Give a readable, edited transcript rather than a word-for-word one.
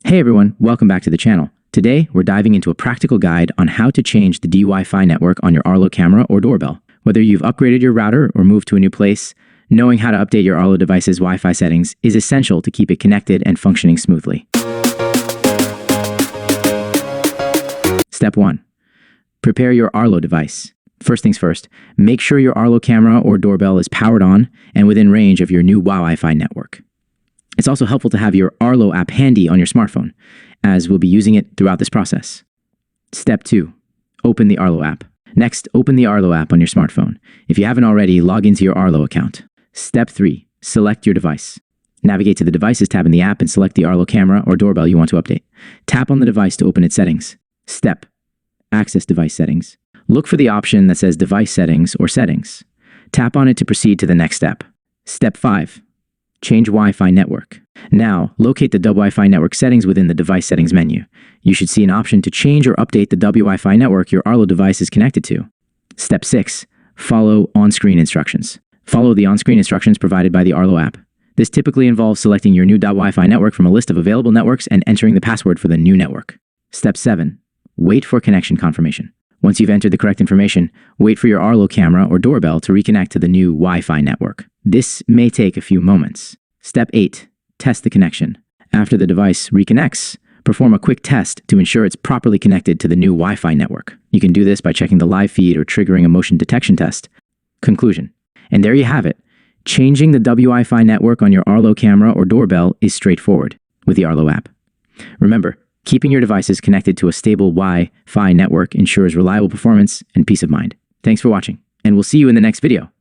Hey everyone, welcome back to the channel. Today, we're diving into a practical guide on how to change the Wi-Fi network on your Arlo camera or doorbell. Whether you've upgraded your router or moved to a new place, knowing how to update your Arlo device's Wi-Fi settings is essential to keep it connected and functioning smoothly. Step 1. Prepare your Arlo device. First things first, make sure your Arlo camera or doorbell is powered on and within range of your new Wi-Fi network. It's also helpful to have your Arlo app handy on your smartphone, as we'll be using it throughout this process. Step 2. Open the Arlo app. Next, open the Arlo app on your smartphone. If you haven't already, log into your Arlo account. Step 3. Select your device. Navigate to the Devices tab in the app and select the Arlo camera or doorbell you want to update. Tap on the device to open its settings. Step. Access device settings. Look for the option that says Device Settings or Settings. Tap on it to proceed to the next step. Step 5. Change Wi-Fi network. Now, locate the Wi-Fi network settings within the Device Settings menu. You should see an option to change or update the Wi-Fi network your Arlo device is connected to. Step 6. Follow on-screen instructions. Follow the on-screen instructions provided by the Arlo app. This typically involves selecting your new Wi-Fi network from a list of available networks and entering the password for the new network. Step 7. Wait for connection confirmation. Once you've entered the correct information, wait for your Arlo camera or doorbell to reconnect to the new Wi-Fi network. This may take a few moments. Step 8. Test the connection. After the device reconnects, perform a quick test to ensure it's properly connected to the new Wi-Fi network. You can do this by checking the live feed or triggering a motion detection test. Conclusion. And there you have it. Changing the Wi-Fi network on your Arlo camera or doorbell is straightforward with the Arlo app. Remember, keeping your devices connected to a stable Wi-Fi network ensures reliable performance and peace of mind. Thanks for watching, and we'll see you in the next video.